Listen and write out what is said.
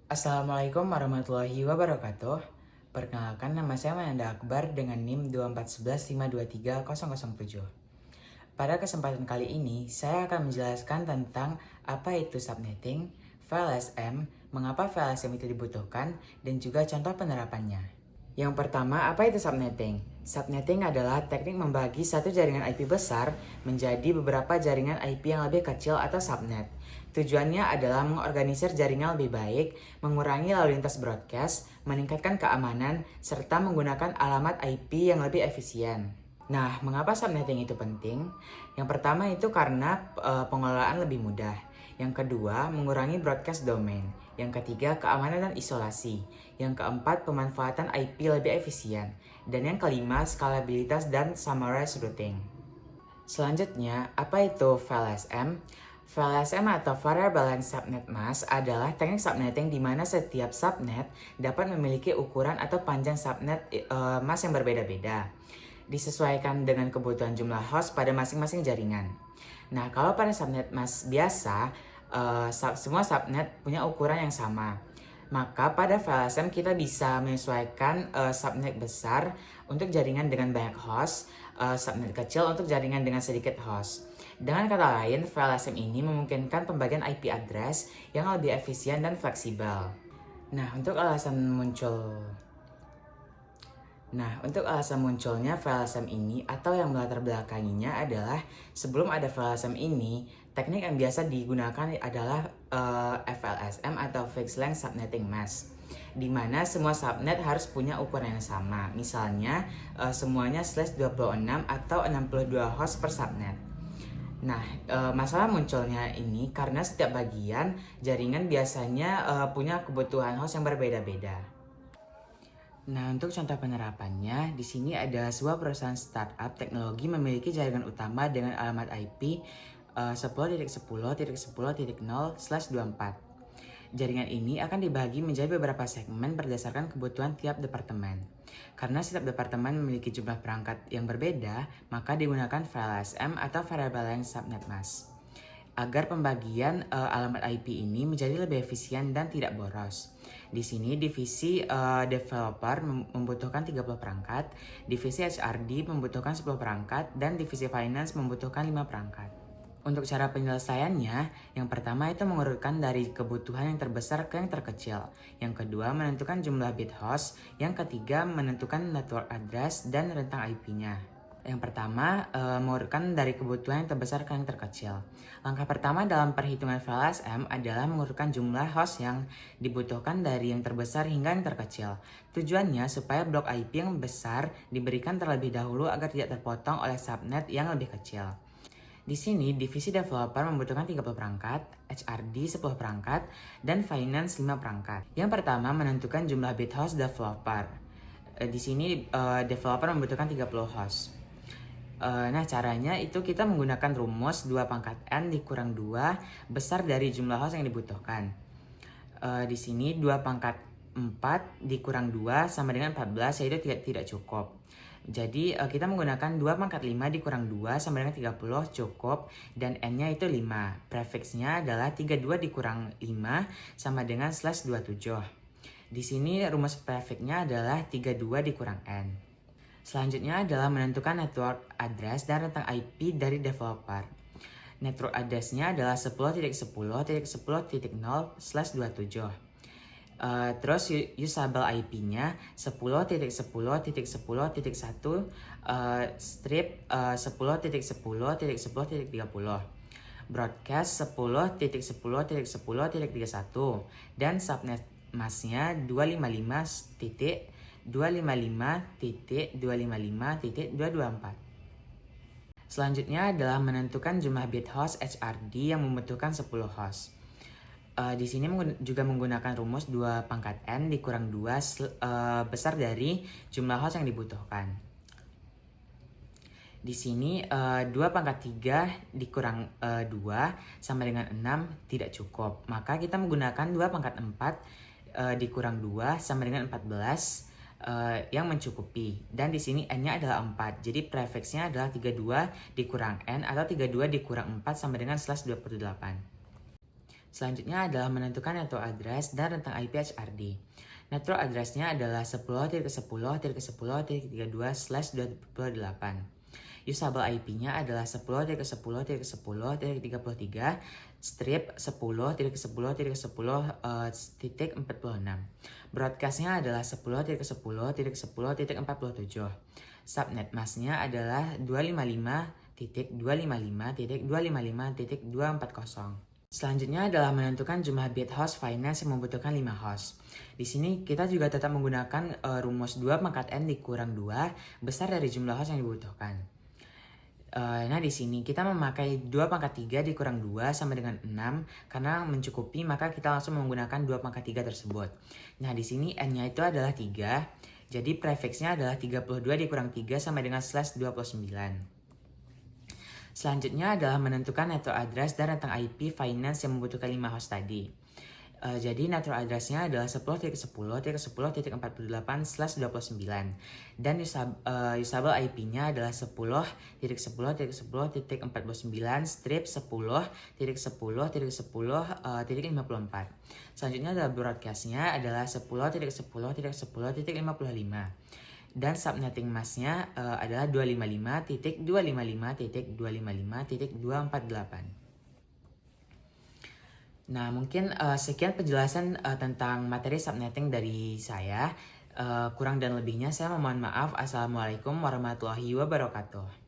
Assalamualaikum warahmatullahi wabarakatuh. Perkenalkan, nama saya Mananda Akbar dengan NIM 24115230007. Pada kesempatan kali ini, saya akan menjelaskan tentang apa itu subnetting, VLSM, mengapa VLSM itu dibutuhkan, dan juga contoh penerapannya. Yang pertama, apa itu subnetting? Subnetting adalah teknik membagi satu jaringan IP besar menjadi beberapa jaringan IP yang lebih kecil atau subnet. Tujuannya adalah mengorganisir jaringan lebih baik, mengurangi lalu lintas broadcast, meningkatkan keamanan, serta menggunakan alamat IP yang lebih efisien. Nah, mengapa subnetting itu penting? Yang pertama itu karena pengelolaan lebih mudah. Yang kedua, mengurangi broadcast domain. Yang ketiga, keamanan dan isolasi. Yang keempat, pemanfaatan IP lebih efisien. Dan yang kelima, skalabilitas dan summarized routing. Selanjutnya, apa itu VLSM? VLSM atau Variable Length Subnet Mask adalah teknik subnetting di mana setiap subnet dapat memiliki ukuran atau panjang subnet mask yang berbeda-beda, disesuaikan dengan kebutuhan jumlah host pada masing-masing jaringan. Nah, kalau pada subnet mask biasa, semua subnet punya ukuran yang sama. Maka pada VLSM kita bisa menyesuaikan subnet besar untuk jaringan dengan banyak host, subnet kecil untuk jaringan dengan sedikit host. Dengan kata lain, VLSM ini memungkinkan pembagian IP address yang lebih efisien dan fleksibel. Nah, untuk alasan munculnya VLSM ini atau yang melatar belakanginya adalah sebelum ada VLSM ini, teknik yang biasa digunakan adalah FLSM atau Fixed Length Subnetting Mask, di mana semua subnet harus punya ukuran yang sama. Misalnya semuanya /26 atau 62 host per subnet. Nah, masalah munculnya ini karena setiap bagian jaringan biasanya punya kebutuhan host yang berbeda-beda. Nah, untuk contoh penerapannya, di sini ada sebuah perusahaan startup teknologi memiliki jaringan utama dengan alamat IP 10.10.10.0/24. Jaringan ini akan dibagi menjadi beberapa segmen berdasarkan kebutuhan tiap departemen. Karena setiap departemen memiliki jumlah perangkat yang berbeda, maka digunakan VLSM atau Variable Length Subnet Mask agar pembagian alamat IP ini menjadi lebih efisien dan tidak boros. Di sini divisi developer membutuhkan 30 perangkat, divisi HRD membutuhkan 10 perangkat, dan divisi finance membutuhkan 5 perangkat. Untuk cara penyelesaiannya, yang pertama itu mengurutkan dari kebutuhan yang terbesar ke yang terkecil. Yang kedua, menentukan jumlah bit host. Yang ketiga, menentukan network address dan rentang IP-nya. Yang pertama, mengurutkan dari kebutuhan yang terbesar ke yang terkecil. Langkah pertama dalam perhitungan VLSM adalah mengurutkan jumlah host yang dibutuhkan dari yang terbesar hingga yang terkecil. Tujuannya supaya blok IP yang besar diberikan terlebih dahulu agar tidak terpotong oleh subnet yang lebih kecil. Di sini, divisi developer membutuhkan 30 perangkat, HRD 10 perangkat, dan finance 5 perangkat. Yang pertama, menentukan jumlah bit host developer. Di sini, developer membutuhkan 30 host. Nah, caranya itu kita menggunakan rumus 2 pangkat N dikurang 2 besar dari jumlah host yang dibutuhkan. Di sini 2 pangkat 4 dikurang 2 sama dengan 14, yaitu tidak cukup. Jadi kita menggunakan 2 pangkat 5 dikurang 2 sama dengan 30 cukup, dan N-nya itu 5. Prefixnya adalah 32 dikurang 5 sama dengan /27. Di sini rumus prefixnya adalah 32 dikurang N. Selanjutnya adalah menentukan network address dan rentang IP dari developer. Network address-nya adalah 10.10.10.0/27. Terus usable IP-nya 10.10.10.1 strip 10.10.10.30. Broadcast 10.10.10.31 dan subnet masknya 255.255.255.224. Selanjutnya adalah menentukan jumlah bit host HRD yang membutuhkan 10 host. Di sini juga menggunakan rumus 2 pangkat N dikurang 2 besar dari jumlah host yang dibutuhkan. Di sini 2 pangkat 3 dikurang 2 sama dengan 6 tidak cukup. Maka kita menggunakan 2 pangkat 4 dikurang 2 sama dengan 14 yang mencukupi. Dan di sini N-nya adalah 4. Jadi prefixnya adalah 32 dikurang N atau 32 dikurang 4 sama dengan /28. Selanjutnya adalah menentukan network address dan rentang IP HRD. Network address-nya adalah 10.10.10.32/228. Usable IP-nya adalah 10.10.10.33 strip 10.10.10.46. Broadcast-nya adalah 10.10.10.47. Subnet mask-nya adalah 255.255.255.240. Selanjutnya adalah menentukan jumlah bit host finance yang membutuhkan 5 host. Di sini kita juga tetap menggunakan rumus 2 pangkat n dikurang 2 besar dari jumlah host yang dibutuhkan. Nah di sini kita memakai 2 pangkat 3 dikurang 2 sama dengan 6 karena mencukupi, maka kita langsung menggunakan 2 pangkat 3 tersebut. Nah di sini n-nya itu adalah 3. Jadi prefixnya adalah 32 dikurang 3 sama dengan /29. Selanjutnya adalah menentukan network address dan rentang IP finance yang membutuhkan 5 host tadi. Jadi network address-nya adalah 10.10.10.48/29 dan usable IP-nya adalah 10.10.10.49 strip 10.10.10.54. Selanjutnya adalah broadcast-nya adalah 10.10.10.55. Dan subnetting mask-nya adalah 255.255.248. Nah, mungkin sekian penjelasan tentang materi subnetting dari saya. Kurang dan lebihnya saya memohon maaf. Assalamualaikum warahmatullahi wabarakatuh.